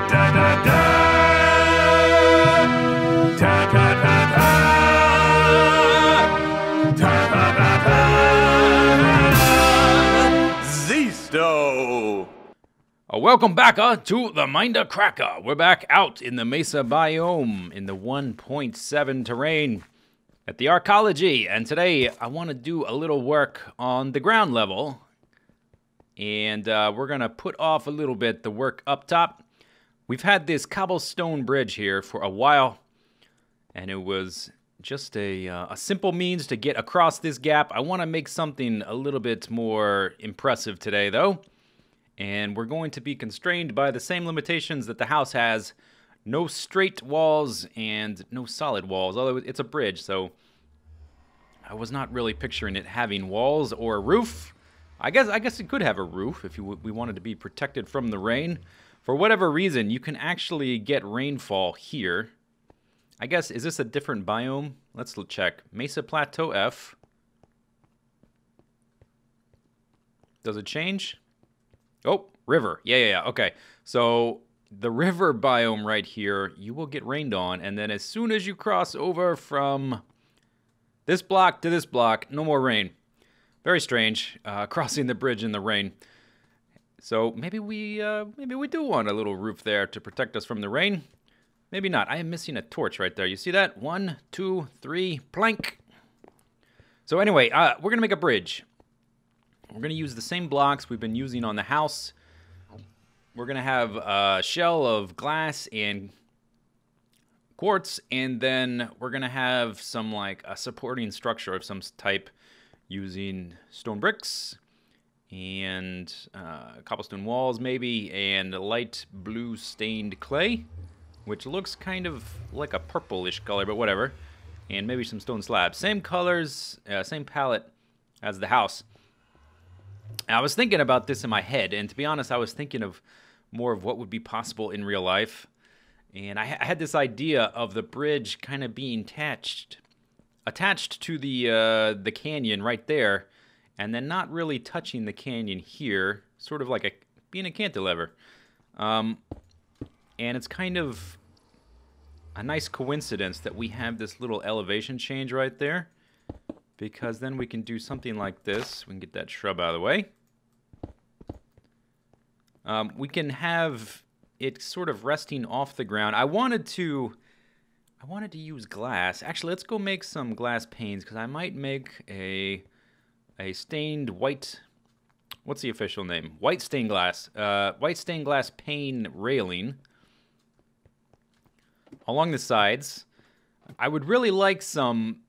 Da da da. Da da da da. Da da da da. Zisto. Welcome back to the Minder Cracker. We're back out in the Mesa biome in the 1.7 terrain at the Arcology, and today I want to do a little work on the ground level, and we're going to put off a little bit the work up top. We've had this cobblestone bridge here for a while, and it was just a simple means to get across this gap. I want to make something a little bit more impressive today, though. And we're going to be constrained by the same limitations that the house has. No straight walls and no solid walls, although it's a bridge, so I was not really picturing it having walls or a roof. I guess it could have a roof if we wanted to be protected from the rain. For whatever reason, you can actually get rainfall here. I guess, is this a different biome? Let's check. Mesa Plateau F. Does it change? Oh, river. Yeah. Okay. So the river biome right here, you will get rained on, and then as soon as you cross over from this block to this block, no more rain. Very strange, crossing the bridge in the rain. So maybe we do want a little roof there to protect us from the rain. Maybe not. I am missing a torch right there. You see that? 1, 2, 3, plank. So anyway, we're gonna make a bridge. We're going to use the same blocks we've been using on the house. We're going to have a shell of glass and quartz, and then we're going to have some, like, a supporting structure of some type using stone bricks and cobblestone walls, maybe, and light blue stained clay, which looks kind of like a purplish color, but whatever, and maybe some stone slabs. Same colors, same palette as the house. I was thinking about this in my head, and to be honest, I was thinking of more of what would be possible in real life. And I had this idea of the bridge kind of being attached to the canyon right there, and then not really touching the canyon here, sort of like being a cantilever. And it's kind of a nice coincidence that we have this little elevation change right there, because then we can do something like this. We can get that shrub out of the way. We can have it sort of resting off the ground. I wanted to use glass. Actually, let's go make some glass panes, because I might make a stained white. What's the official name? White stained glass. White stained glass pane railing along the sides. I would really like some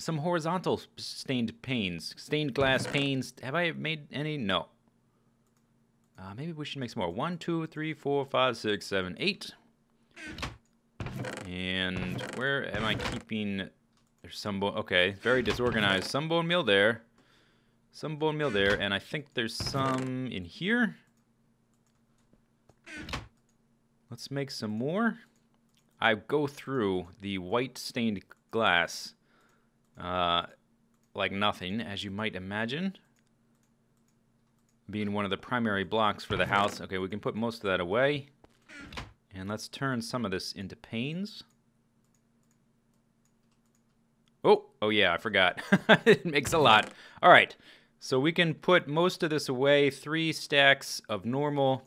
horizontal stained panes, stained glass panes. Have I made any? No. Maybe we should make some more. 1, 2, 3, 4, 5, 6, 7, 8. And where am I keeping? There's some bone. Okay, very disorganized. Some bone meal there. Some bone meal there, and I think there's some in here. Let's make some more. I go through the white stained glass like nothing, as you might imagine, being one of the primary blocks for the house. Okay, we can put most of that away. And let's turn some of this into panes. Oh yeah, I forgot. It makes a lot. All right, so we can put most of this away. 3 stacks of normal,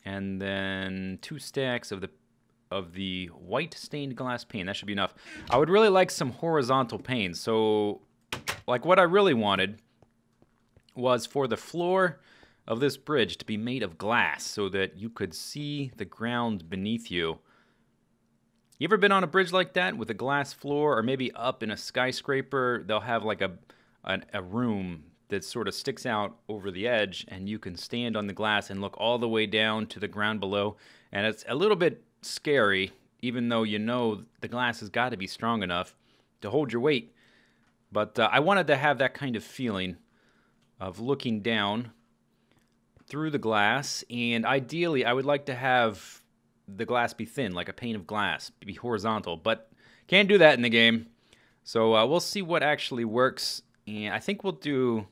and then 2 stacks of the white stained glass pane. That should be enough. I would really like some horizontal panes. So, like, what I really wanted was for the floor of this bridge to be made of glass so that you could see the ground beneath you. You ever been on a bridge like that with a glass floor, or maybe up in a skyscraper? They'll have like a room that sort of sticks out over the edge, and you can stand on the glass and look all the way down to the ground below. And it's a little bit scary, even though you know the glass has got to be strong enough to hold your weight. But I wanted to have that kind of feeling of looking down through the glass, and ideally I would like to have the glass be thin, like a pane of glass, be horizontal, but can't do that in the game. So we'll see what actually works, and I think we'll do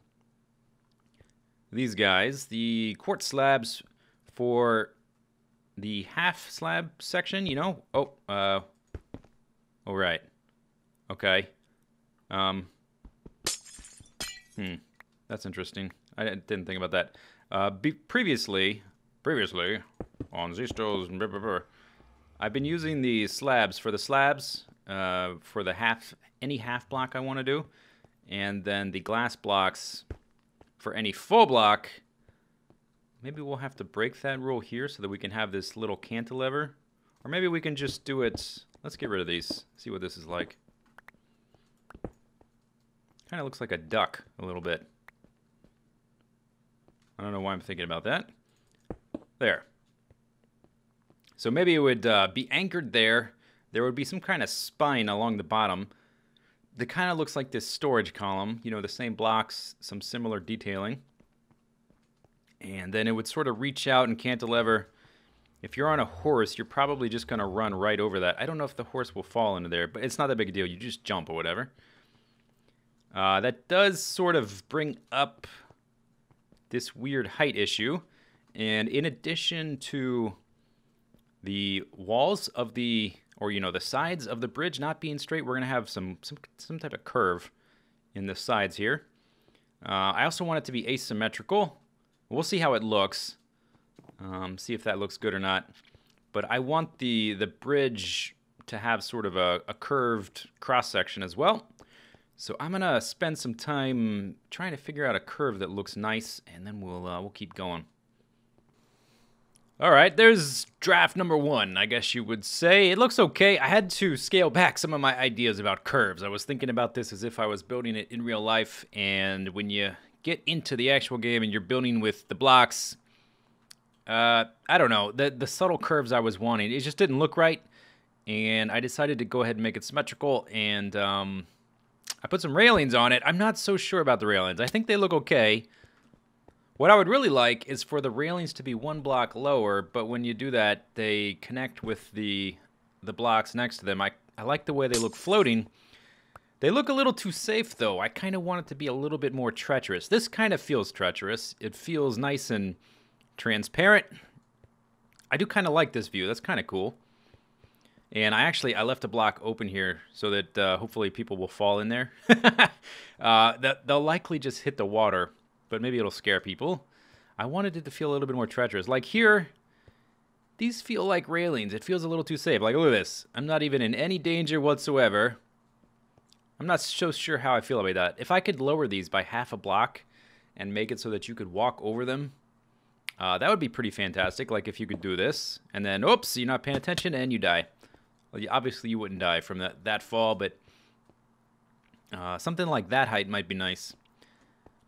these guys. The quartz slabs for the half slab section, you know. Oh, all right. Okay. That's interesting. I didn't think about that. Previously on Zistos, I've been using the slabs for the slabs for the any half block I want to do, and then the glass blocks for any full block. Maybe we'll have to break that rule here so that we can have this little cantilever, or maybe we can just do it. Let's get rid of these. See what this is like. Kind of looks like a duck a little bit. I don't know why I'm thinking about that. There. So maybe it would be anchored there. There would be some kind of spine along the bottom that kind of looks like this storage column. You know, the same blocks, some similar detailing. And then it would sort of reach out and cantilever. If you're on a horse, you're probably just going to run right over that. I don't know if the horse will fall into there, but it's not that big a deal. You just jump or whatever. That does sort of bring up this weird height issue. And in addition to the walls of the, or you know, the sides of the bridge not being straight, we're going to have some type of curve in the sides here. I also want it to be asymmetrical. We'll see how it looks. See if that looks good or not. But I want the bridge to have sort of a curved cross section as well. So I'm gonna spend some time trying to figure out a curve that looks nice, and then we'll keep going. All right, there's draft number 1, I guess you would say. It looks okay. I had to scale back some of my ideas about curves. I was thinking about this as if I was building it in real life, and when you get into the actual game and you're building with the blocks, I don't know, the subtle curves I was wanting, it just didn't look right, and I decided to go ahead and make it symmetrical, and I put some railings on it. I'm not so sure about the railings. I think they look okay. What I would really like is for the railings to be 1 block lower, but when you do that, they connect with the blocks next to them. I like the way they look floating. They look a little too safe, though. I kind of want it to be a little bit more treacherous. This kind of feels treacherous. It feels nice and transparent. I do kind of like this view. That's kind of cool. And I left a block open here so that hopefully people will fall in there. They'll likely just hit the water, but maybe it'll scare people. I wanted it to feel a little bit more treacherous. Like here, these feel like railings. It feels a little too safe. Like, look at this. I'm not even in any danger whatsoever. I'm not so sure how I feel about that. If I could lower these by half a block and make it so that you could walk over them, that would be pretty fantastic. Like if you could do this, and then, oops, you're not paying attention and you die. Well, obviously you wouldn't die from that fall, but something like that height might be nice.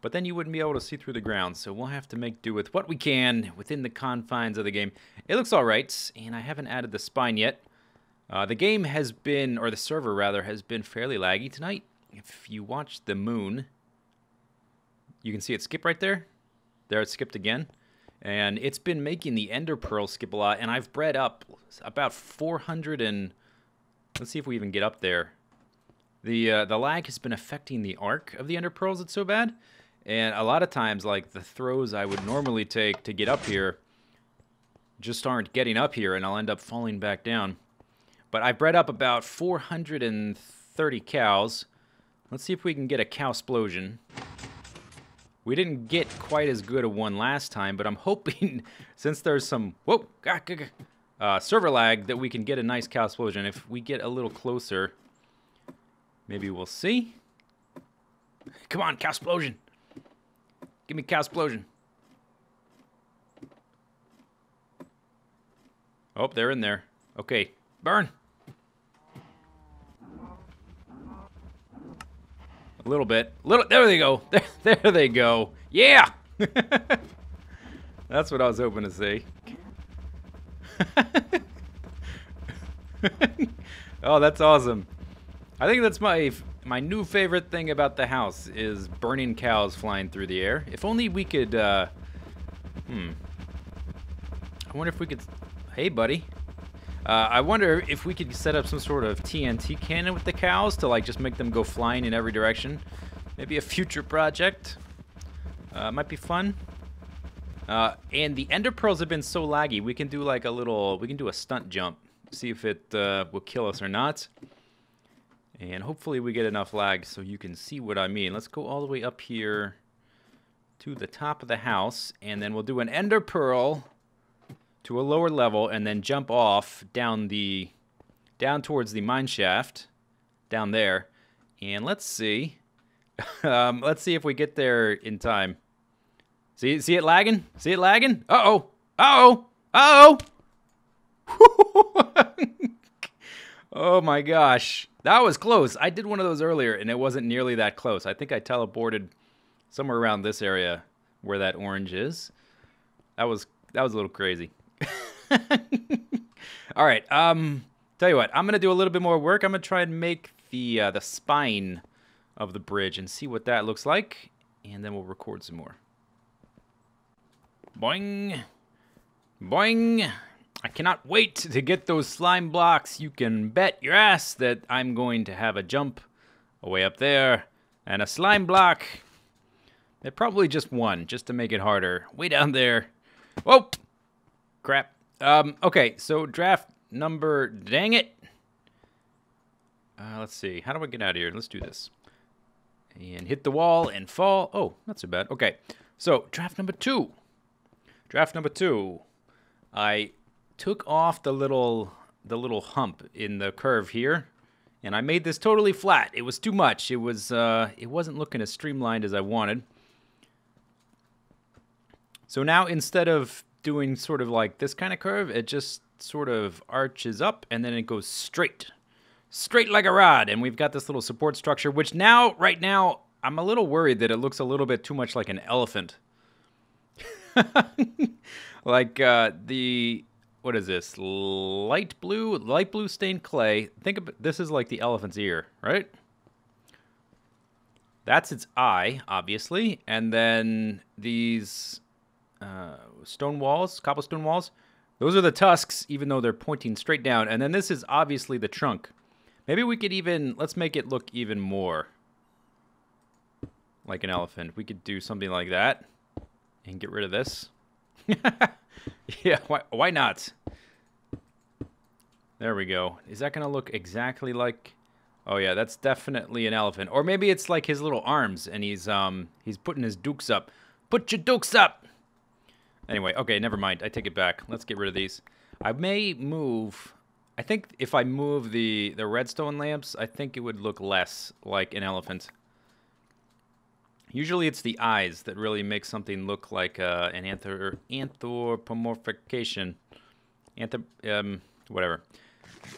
But then you wouldn't be able to see through the ground, so we'll have to make do with what we can within the confines of the game. It looks alright, and I haven't added the spine yet. The game has been, or the server rather, has been fairly laggy tonight. If you watch the moon, you can see it skip right there. There it skipped again. And it's been making the ender pearl skip a lot, and I've bred up about 400 and... Let's see if we even get up there. The lag has been affecting the arc of the ender pearls. It's so bad. And a lot of times, like, the throws I would normally take to get up here just aren't getting up here, and I'll end up falling back down. But I bred up about 430 cows. Let's see if we can get a cow explosion. We didn't get quite as good a one last time, but I'm hoping, since there's some server lag, that we can get a nice cow explosion. If we get a little closer, maybe we'll see. Come on, cow explosion. Give me cow explosion. Oh, they're in there. Okay, burn. A little bit. There they go. There they go. Yeah! That's what I was hoping to see. Oh, that's awesome. I think that's my new favorite thing about the house is burning cows flying through the air. If only we could, I wonder if we could... Hey, buddy. I wonder if we could set up some sort of TNT cannon with the cows to, like, just make them go flying in every direction. Maybe a future project. Might be fun. And the ender pearls have been so laggy, we can do like we can do a stunt jump. See if it will kill us or not. And hopefully we get enough lag so you can see what I mean. Let's go all the way up here to the top of the house, and then we'll do an ender pearl to a lower level, and then jump off down towards the mine shaft, down there. And let's see. Let's see if we get there in time. See it lagging? See it lagging? Uh-oh. Uh-oh. Uh-oh. Oh my gosh. That was close. I did one of those earlier, and it wasn't nearly that close. I think I teleported somewhere around this area where that orange is. That was a little crazy. All right. Tell you what. I'm gonna do a little bit more work. I'm gonna try and make the spine of the bridge and see what that looks like, and then we'll record some more. Boing, boing. I cannot wait to get those slime blocks. You can bet your ass that I'm going to have a jump way up there and a slime block. They're probably just one, just to make it harder. Way down there. Whoa! Crap. Okay, so draft number... Dang it! Let's see. How do I get out of here? Let's do this. And hit the wall and fall. Oh, not so bad. Okay, so draft number 2. Draft number 2. I took off the little hump in the curve here, and I made this totally flat. It was too much. It wasn't looking as streamlined as I wanted. So now instead of doing sort of like this kind of curve, it just sort of arches up and then it goes straight like a rod. And we've got this little support structure, which right now, I'm a little worried that it looks a little bit too much like an elephant. Like what is this? Light blue stained clay. Think of it, this is like the elephant's ear, right? That's its eye, obviously. And then these stone walls, cobblestone walls, those are the tusks, even though they're pointing straight down. And then this is obviously the trunk. Maybe we could let's make it look even more like an elephant. We could do something like that and get rid of this. Yeah, why not? There we go. Is that gonna look exactly like... Oh yeah, that's definitely an elephant. Or maybe it's like his little arms and he's putting his dukes up. Put your dukes up! Anyway, okay, never mind. I take it back. Let's get rid of these. I may move... I think if I move the redstone lamps, I think it would look less like an elephant. Usually it's the eyes that really make something look like an anthropomorphication. Whatever.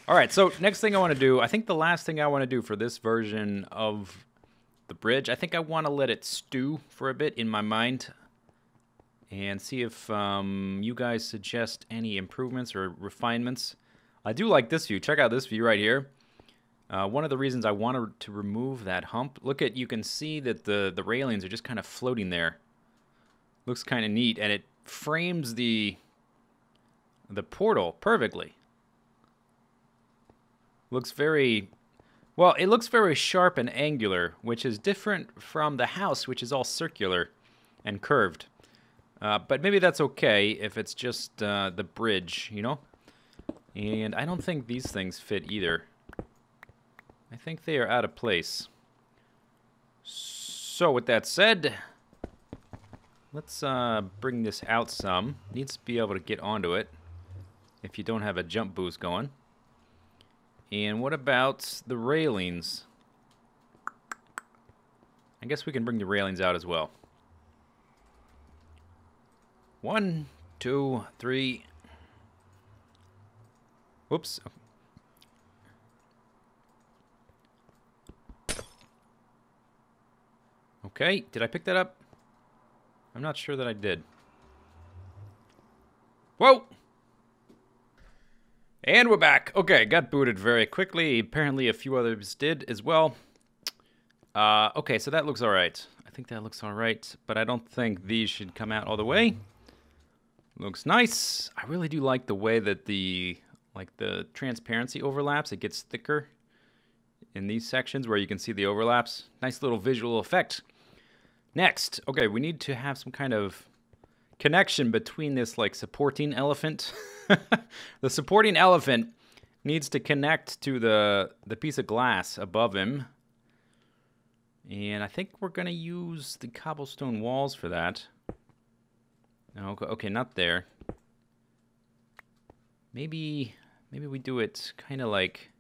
All right, so next thing I want to do, I think the last thing I want to do for this version of the bridge, I think I want to let it stew for a bit in my mind and see if you guys suggest any improvements or refinements. I do like this view. Check out this view right here. One of the reasons I wanted to remove that hump, you can see that the railings are just kind of floating there. Looks kind of neat, and it frames the portal perfectly. Looks very, well, it looks very sharp and angular, which is different from the house, which is all circular and curved. But maybe that's okay if it's just the bridge, you know? And I don't think these things fit either. I think they are out of place. So with that said, let's bring this out some. Needs to be able to get onto it if you don't have a jump boost going. And what about the railings? I guess we can bring the railings out as well. 1, 2, 3. Whoops. Okay, did I pick that up? I'm not sure that I did. Whoa! And we're back. Okay, got booted very quickly. Apparently a few others did as well. Okay, so that looks alright. I think that looks alright, but I don't think these should come out all the way. Looks nice. I really do like the way that the transparency overlaps. It gets thicker in these sections where you can see the overlaps. Nice little visual effect. Next, okay, we need to have some kind of connection between this like supporting elephant. The supporting elephant needs to connect to the piece of glass above him. And I think we're going to use the cobblestone walls for that. Okay, not there. Maybe we do it kind of like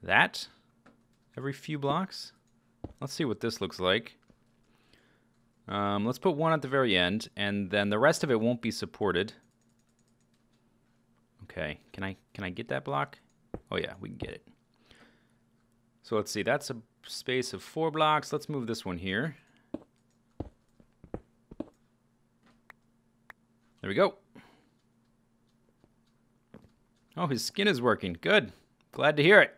that every few blocks. Let's see what this looks like. Let's put one at the very end, and then the rest of it won't be supported. Okay, can I get that block? Oh yeah, we can get it. So let's see, that's a space of 4 blocks. Let's move this one here. There we go. Oh, his skin is working. Good. Glad to hear it.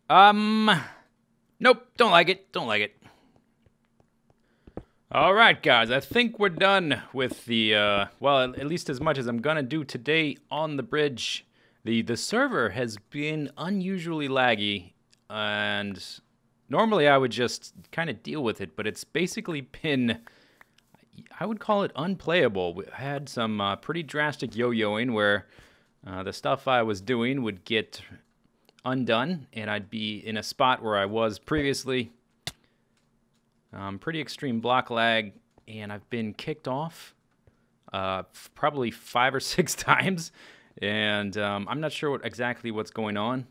Nope, don't like it. Don't like it. All right, guys, I think we're done with the, well, at least as much as I'm gonna do today on the bridge. The server has been unusually laggy, and normally I would just kind of deal with it, but it's basically been, I would call it unplayable. We had some pretty drastic yo-yoing where the stuff I was doing would get undone, and I'd be in a spot where I was previously. Pretty extreme block lag, and I've been kicked off probably 5 or 6 times, and I'm not sure exactly what's going on.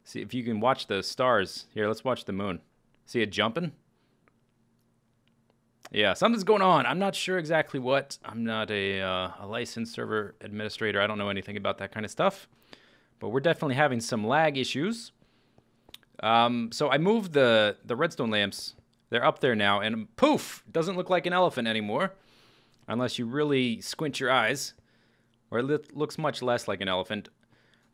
See if you can watch the stars. Here, let's watch the moon. See it jumping? Yeah, something's going on. I'm not sure exactly what. I'm not a licensed server administrator. I don't know anything about that kind of stuff, but we're definitely having some lag issues. So I moved the redstone lamps. They're up there now, and poof, doesn't look like an elephant anymore, unless you really squint your eyes, or it looks much less like an elephant.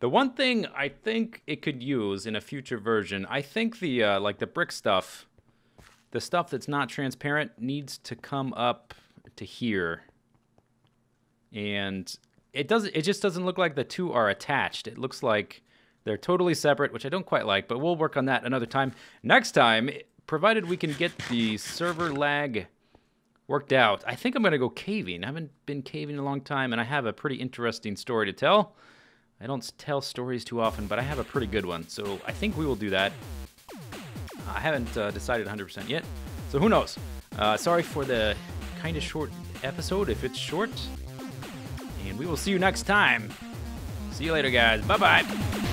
The one thing I think it could use in a future version, I think the like the brick stuff, the stuff that's not transparent needs to come up to here, and it just doesn't look like the two are attached. It looks like they're totally separate, which I don't quite like, but we'll work on that another time. Next time, provided we can get the server lag worked out, I think I'm going to go caving. I haven't been caving in a long time, and I have a pretty interesting story to tell. I don't tell stories too often, but I have a pretty good one, so I think we will do that. I haven't decided 100% yet, so who knows. Sorry for the kind of short episode, if it's short, and we will see you next time. See you later, guys. Bye-bye.